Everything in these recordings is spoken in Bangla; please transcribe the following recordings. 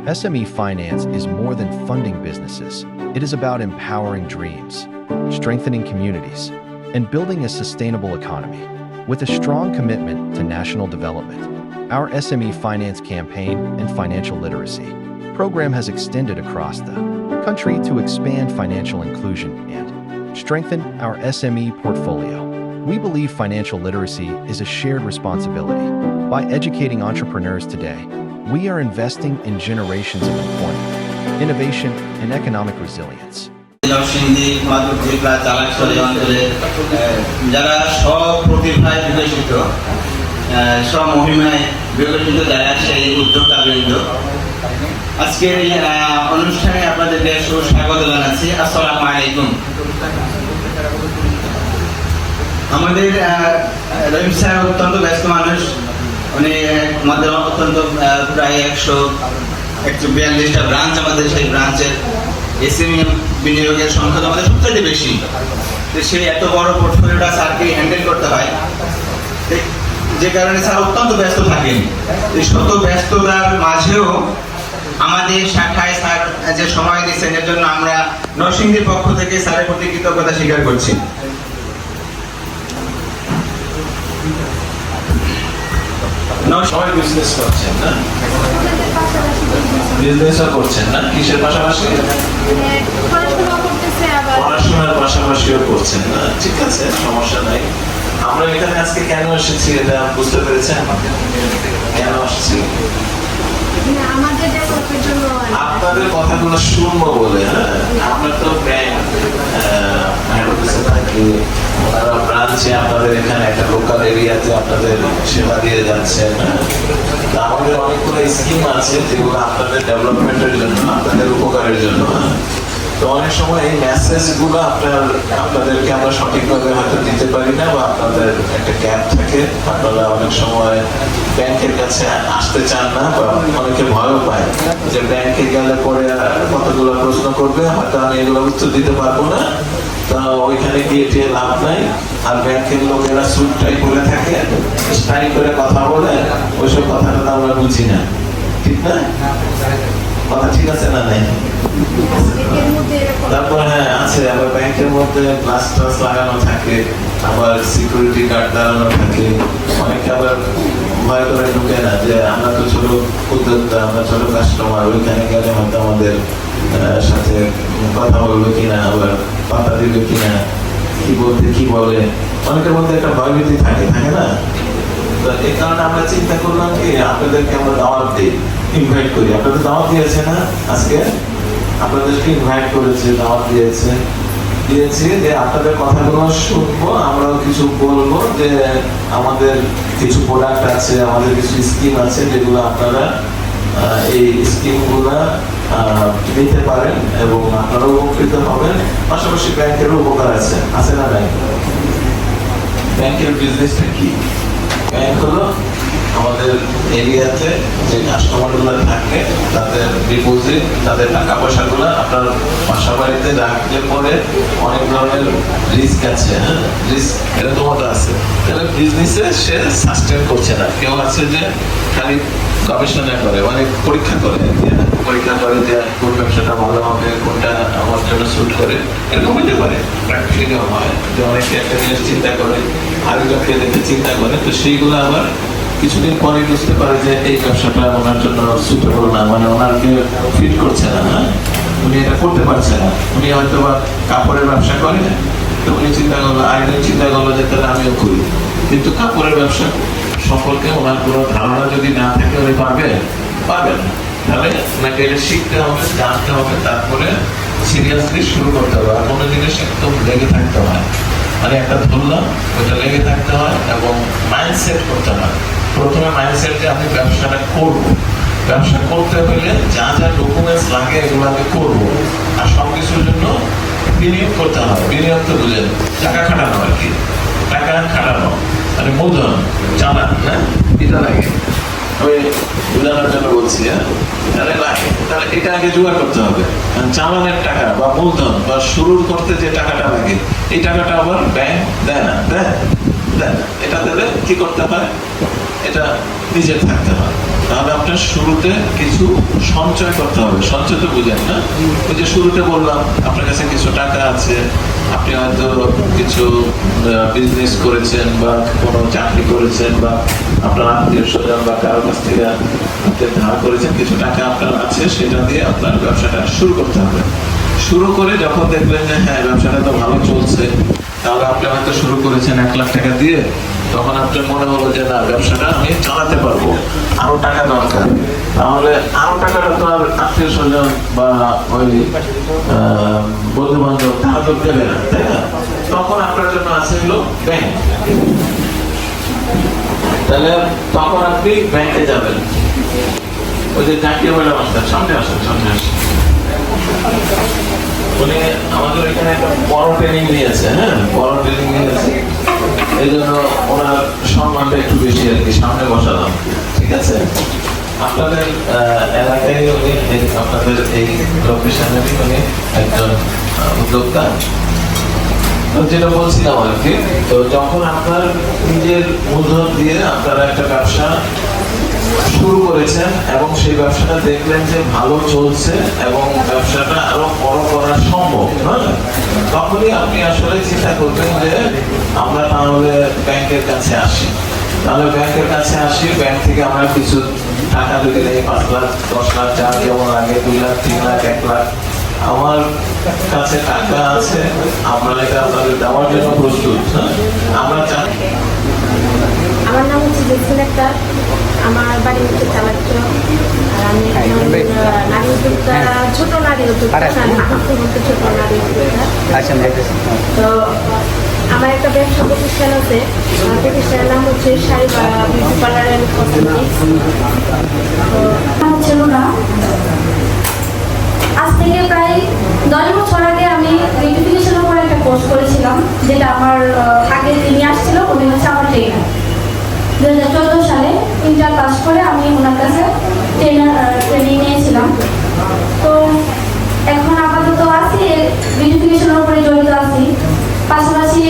SME finance is more than funding businesses. It is about empowering dreams, strengthening communities, and building a sustainable economy. With a strong commitment to national development, our SME finance campaign and financial literacy program has extended across the country to expand financial inclusion and strengthen our SME portfolio. We believe financial literacy is a shared responsibility. By educating entrepreneurs today, we are investing in generations of employment, innovation, and economic resilience. যারা স্বপ্রতিভায় বিকশিত স্বমহিমায় বিকশিত যারা সেই উদ্যোক্তাবৃন্দ আজকের এই অনুষ্ঠানে আপনাদেরকে সুস্বাগত জানাচ্ছি। আসসালামু আলাইকুম। আমাদের রহিম স্যার অত্যন্ত ব্যস্ত মানুষ, উনি আমাদের অত্যন্ত প্রায় 142টা ব্রাঞ্চ, আমাদের সেই ব্রাঞ্চের এসএমই বিনিয়োগের সংখ্যা আমাদের সবথেকে বেশি। তো সেই এত বড় পোর্টফোলিওটা স্যারকে হ্যান্ডেল করতে হয়, যে কারণে স্যার অত্যন্ত ব্যস্ত থাকেন। এই শত ব্যস্ততার মাঝেও আমাদের শাখায় স্যার যে সময় দিচ্ছেন এর জন্য আমরা নরসিংদীর পক্ষ থেকে স্যারের প্রতি কৃতজ্ঞতা স্বীকার করছি। সবাই বিজনেস করছেন না, বিজনেসও করছেন না, কিসের পাশাপাশি পড়াশোনার পাশাপাশিও করছেন না, ঠিক আছে, সমস্যা নাই। আমরা এখানে আজকে কেন এসেছি এটা বুঝতে পেরেছেন? কেন আসছি? আপনাদের কথাগুলো শুনবো বলে। হ্যাঁ, আপনার তো ব্যাংক থাকে, ওনারা ব্রাঞ্চে আপনাদের এখানে একটা লোকাল এরিয়াতে আপনাদের সেবা দিয়ে যাচ্ছেন। আমাদের অনেকগুলো স্কিম আছে যেগুলো আপনাদের ডেভেলপমেন্টের জন্য, আপনাদের উপকারের জন্য। তো অনেক সময় এই মেসেজ গুলো আপনাদেরকে আমরা সঠিকভাবে হয়তো দিতে পারি না, বা আপনাদের একটা গ্যাপ থাকে। আপনারা অনেক সময় ব্যাংকের কাছে আসতে চান না, বা অনেকে ভয়ও পায় যে ব্যাংকে গেলে পরে কতগুলো প্রশ্ন করবে, হয়তো আমি এগুলো উত্তর দিতে পারবো না, তো ওইখানে গিয়ে লাভ নাই। আর ব্যাংকের লোকেরা সুটটাই করে থাকে, স্টাইল করে কথা বলে, ওইসব কথাটা আমরা বুঝি না, ঠিক না? কথা ঠিক আছে না? নাই। তারপর হ্যাঁ আছে, আবার ব্যাংকের মধ্যে গ্লাস টাস লাগানো থাকে, আবার সিকিউরিটি গার্ড দাঁড়ানো থাকে। অনেকে আবার ভয় করে ঢুকে না, যে আমরা তো ছোট উদ্যোক্তা, আমরা ছোট কাস্টমার, ওইখানে গেলে হয়তো আমাদের সাথে কথা বলবে কিনা, আবার পাতা দিবে কিনা, কি বলতে কি বলে, অনেকের মধ্যে একটা ভয়ভীতি থাকে, থাকে না? তো এই কারণে আমরা চিন্তা করলাম কি আপনাদেরকে আমরা দাওয়াত দিই, ইনভাইট করি। আপনাদের দাওয়াত দিয়েছে না আজকে? আপনাদেরকে ইনভাইট করেছে, দাওয়াত দিয়েছি যে আপনাদের কথাগুলো শুনবো, আমরাও কিছু বলবো, যে আমাদের কিছু প্রোডাক্ট আছে, আমাদের কিছু স্কিম আছে যেগুলো আপনারা এই স্কিমগুলো নিতে পারেন এবং আপনারাও উপকৃত হবেন। পাশাপাশি ব্যাংকেরও উপকার আছে না? ব্যাংকের বিজনেসটা কি? ব্যাংক হলো আমাদের এরিয়াতে যে কাস্টমারগুলো থাকে তাদের ডিপোজিট, তাদের টাকা পয়সাগুলো আপনার বাসা বাড়িতে রাখলে পরে অনেক ধরনের রিস্ক আছে। হ্যাঁ, রিস্ক এটা তোমাদের আছে, তাহলে বিজনেসে সে সাস্টেন করছে না। কেউ আছে যে খালি গবেষণা করে, অনেক পরীক্ষা করে যে কোন ব্যবসাটা ভালো হবে, কোনটা আমার জন্য স্যুট করে, এরকম হতে পারে। প্র্যাকটিক্যালি হয় যে অনেকে একটা জিনিস চিন্তা করে, আরেকজনকে দেখে চিন্তা করে, তো সেইগুলো আবার কিছুদিন পরে বুঝতে পারে যে এই ব্যবসাটা ওনার জন্য সুটেবল না, মানে ওনারকে ফিট করছে না, হ্যাঁ, উনি এটা করতে পারছে না। উনি হয়তো বা কাপড়ের ব্যবসা করে, তো উনি চিন্তা করলো যে তাহলে আমিও করি, কিন্তু কাপড়ের ব্যবসা সম্পর্কে ওনার কোনো ধারণা যদি না থাকে উনি পারবেন না। তাহলে ওনাকে এটা শিখতে হবে, জানতে হবে, তারপরে সিরিয়াসলি শুরু করতে হবে। আর কোনো জিনিস একদম লেগে থাকতে হয়, মানে একটা ধরলাম ওইটা লেগে থাকতে হয় এবং মাইন্ডসেট করতে হয়। প্রথমে মাইন্ডসেট যে আমি ব্যবসাটা করবো, ব্যবসা করতে হলে যা যা ডকুমেন্টস লাগে এগুলো আমি করবো, আর সব কিছুর জন্য বিনিয়োগ করতে হবে। বিনিয়োগ তো বুঝেন, টাকা খাটানো আর কি, টাকা খাটানো মানে মূলধন, চালান, হ্যাঁ, এটা লাগে। আমি বোঝানোর জন্য বলছি, হ্যাঁ, তাহলে লাগে, তাহলে এটা আগে জোগাড় করতে হবে। চালানের টাকা বা মূলধন বা শুরুর করতে যে টাকাটা লাগে, এই টাকাটা আবার ব্যাংক দেয় না, দেয় না। এটা দিলে কি করতে হয়, এটা নিজের থাকতে হয়। তাহলে আপনার শুরুতে কিছু সঞ্চয় করতে হবে। সঞ্চয় তো বুঝেন না, ওই যে শুরুতে বললাম আপনার কাছে কিছু টাকা আছে, আপনি হয়তো কিছু বিজনেস করেছেন বা কোনো চাকরি করেছেন বা আপনার আত্মীয় স্বজন বা কারো কাছ থেকে আপনি ধার করেছেন, কিছু টাকা আপনার আছে, সেটা দিয়ে আপনার ব্যবসাটা শুরু করতে হবে। শুরু করে যখন দেখবেন যে হ্যাঁ ব্যবসাটা তো ভালো চলছে, তাহলে আপনি হয়তো শুরু করেছেন 1 লাখ টাকা দিয়ে, তখন আপনার মনে হলো যে না ব্যবসাটা আমি চালাতে পারবো, আরো টাকা দরকার। তাহলে আরো টাকাটা তো আর আত্মীয় স্বজন বা ওই বন্ধু বান্ধব তারা তো দেবে না, তাই না? তখন আপনার জন্য আছে হলো ব্যাংক। তাহলে তখন আপনি ব্যাংকে যাবেন। ওই যে জাতীয় ম্যাডাম আসতেন, সামনে আসেন, সামনে আসেন। উনি আমাদের এখানে একটা বড় ট্রেনিং নিয়েছে, হ্যাঁ বড় ট্রেনিং নিয়েছে, এই জন্য ওনার সম্মানটা একটু বেশি আর কি, সামনে বসালাম। ঠিক আছে, আপনাদের এলাকায় উনি আপনাদের এই লোকেশনেরই উনি একজন উদ্যোক্তা। তো যেটা বলছিলাম আর কি, তো যখন আপনার নিজের মূলধন দিয়ে আপনারা একটা ব্যবসা শুরু করেছেন এবং সেই ব্যবসাটা দেখলেন যে ভালো চলছে এবং ব্যবসাটা আরো বড় করা সম্ভব, হ্যাঁ, তখনই আপনি আসলে চিন্তা করবেন যে আমরা তাহলে ব্যাংকের কাছে আসি। তাহলে ব্যাংকের কাছে আসি, ব্যাংক থেকে আমরা কিছু টাকা যদি নেই, 5 লাখ 10 লাখ, যার যেমন আগে 2 লাখ 3 লাখ 1 লাখ, আমার কাছে টাকা আছে, আমরা এটা আপনাদের দেওয়ার জন্য প্রস্তুত। আমরা চাই। আমার নাম হচ্ছে জেসমিন আক্তার, আমার বাড়ি হচ্ছে চালাচ্ছ, আর আমি নারী উদ্যোক্তা, ছোট নারী উদ্যোক্তা, বলতে ছোট নারী উদ্যোক্তা। তো আমার একটা ব্যবসা প্রতিষ্ঠান আছে, আমার প্রতিষ্ঠানের নাম হচ্ছে sari beauty parlour and cosmetics. তো হচ্ছে না, আজ থেকে প্রায় 10 বছর আগে আমি বিউটিফিকেশনের উপর একটা কোর্স করেছিলাম, যেটা আমার আগে যিনি আসছিল উনি হচ্ছে আমার ট্রেনার। 2014 সালে ইন্টার পাস করে আমি ওনার কাছে ট্রেনিং নিয়েছিলাম। তো এখন আপাতত আছি বিউটিফিকেশনের উপরে জড়িত আছি, পাশাপাশি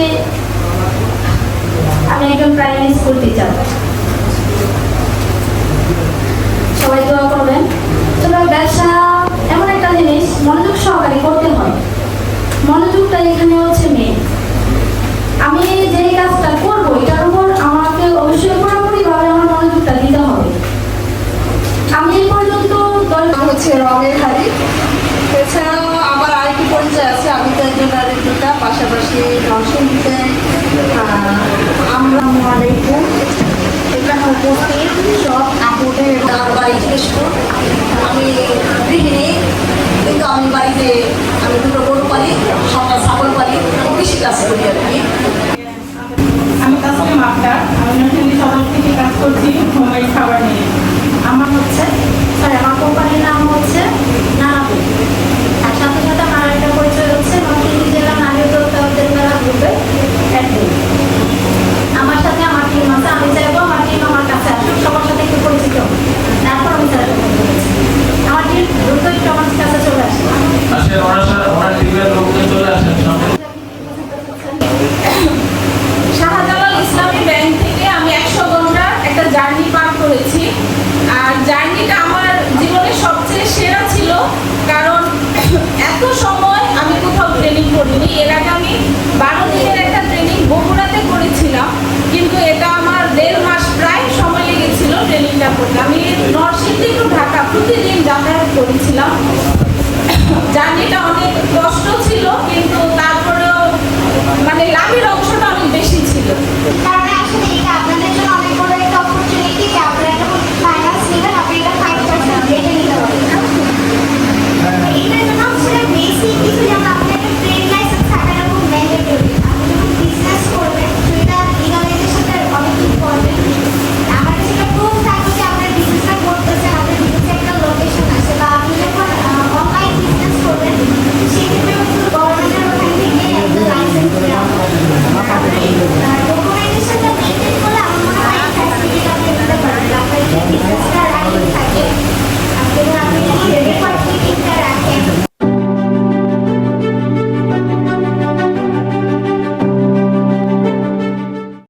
আমি একজন প্রাইমারি স্কুল টিচার। সবাই দোয়া করবেন। তবে ব্যবসা এমন একটা জিনিস, মনোযোগ সহকারে করতে হয়, মনোযোগটা এখানে হচ্ছে মেন। আমি যেই কাজটা করবো এটার উপর আমাকে অবশ্যই পুরোপুরিভাবে আমার মনোযোগটা দিতে হবে। আমি এই পর্যন্ত হচ্ছে রঙের হাড়ি। এছাড়াও আমার আরেকটি পরিচয় আছে, আমি তো একজন নারীটা, পাশাপাশি নরসিংদীতে আমরা আলাইকুম, এখানে উপস্থিত সব আপুদের আমার বাড়ি কেশপুর। আমি গৃহিণী, কিন্তু আমি বাড়িতে আমি 2টো গরু পালি, 7টা ছাগল পালি, কৃষি কাজ করি আর কি। আমি তাসমিম আক্তার, আমি নরসিংদী সদর থেকে কাজ করছি হোমমেড খাবার নিয়ে। আমার হচ্ছে আমার কোম্পানির নাম হচ্ছে নানাপুর, আর সাথে সাথে আমার একটা পরিচয় হচ্ছে নরসিংদী জেলা নারী উদ্যোক্তা মেলা গ্রুপের অ্যাডমিন। আমার সাথে আমার টিম আছে, আমি চাইবো আমার টিম আমার কাছে আসুক, সবার সাথে একটু পরিচিত হোক, তারপর আমি আমার টিম দ্রুত একটু আমার কাছে চলে আসে। আসলে ওনার টিমের লোকজন চলে আসেন সামনে। শাহজালাল ইসলামী ব্যাংক থেকে আমি 100 ঘন্টার একটা জার্নি পার করেছি, আর জার্নিটা আমার জীবনের সবচেয়ে সেরা ছিল, কারণ এত সময় আমি কোথাও ট্রেনিং করিনি। এর আগে আমি 12 দিনের একটা ট্রেনিং বগুড়াতে করেছিলাম, কিন্তু এটা আমার 1.5 মাস প্রায় সময় লেগেছিল ট্রেনিংটা করতে। আমি নরসিংদী টু ঢাকা প্রতিদিন যাতায়াত করেছিলাম। জার্নিটা অনেক কষ্ট ছিল, কিন্তু তারপরেও মানে লাভের অংশটা অনেক বেশি ছিল। আসলে এটা আপনাদের